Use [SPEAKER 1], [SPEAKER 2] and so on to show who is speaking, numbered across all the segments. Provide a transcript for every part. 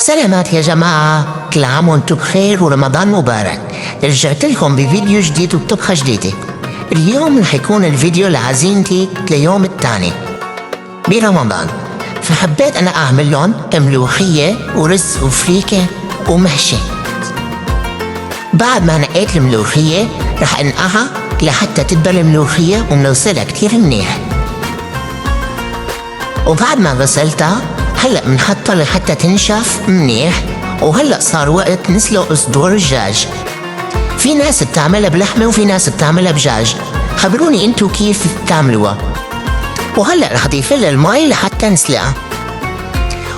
[SPEAKER 1] سلامات يا جماعة، كل عام وانتم بخير ورمضان مبارك. رجعت لكم بفيديو جديد وبطبخة جديدة. اليوم رح يكون الفيديو لعزيمتي ليوم الثاني برمضان، فحبيت أنا أعمل لهم ملوخية ورز وفريكة ومحشي. بعد ما نقيت الملوخية رح انقعها لحتى تدبل الملوخية ومنغسلها كتير منيح. وبعد ما غسلتها هلأ بنحطها لحتى تنشف منيح. وهلأ صار وقت نسلق صدور الدجاج. في ناس بتعملها بلحمة وفي ناس بتعملها بدجاج، خبروني انتو كيف بتعملوها. وهلأ رح اضيف لها المي لحتى نسلقها.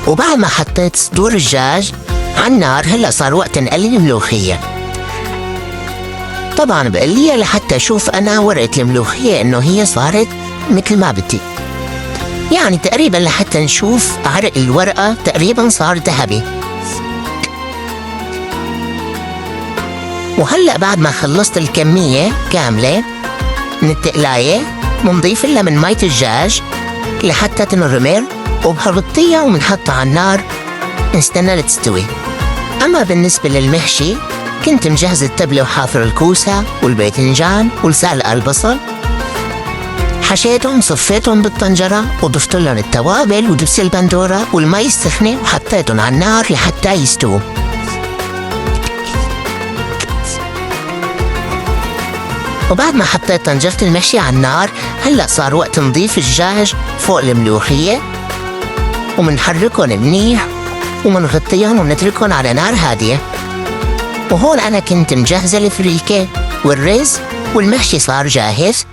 [SPEAKER 1] وبعد ما حطيت صدور الدجاج على النار هلأ صار وقت نقلي الملوخية. طبعا بقليها لحتى اشوف انا ورقة الملوخية انه هي صارت مثل ما بدي، يعني تقريبا لحتى نشوف عرق الورقة تقريبا صار ذهبي. وهلأ بعد ما خلصت الكمية كاملة من التقلاية بنضيف لها من مية الدجاج لحتى تنرمر، وبهبطيها وبنحطها على النار نستنى لتستوي. أما بالنسبة للمحشي كنت مجهز التبلة وحافر الكوسة والباذنجان والسلق البصل، حشيتهم صفيتهم بالطنجرة وضفت لهم التوابل ودبس البندورة والمي السخنة وحطيتهم على النار لحتى يستووا. وبعد ما حطيت طنجرة المحشي على النار هلأ صار وقت نضيف الدجاج فوق الملوخية ومنحركهم منيح ومنغطيهم ونتركهم على نار هادية. وهون أنا كنت مجهزة الفريكة والرز والمحشي صار جاهز،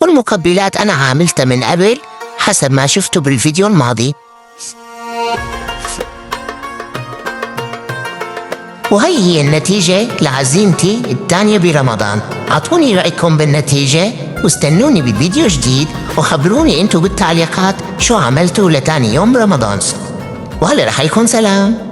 [SPEAKER 1] والمقبلات أنا عاملتها من قبل حسب ما شفتوا بالفيديو الماضي. وهي هي النتيجة لعزيمتي الثانية برمضان. عطوني رأيكم بالنتيجة واستنوني بفيديو جديد وخبروني انتو بالتعليقات شو عملتوا لتاني يوم رمضان. وهلا رح لكم سلام.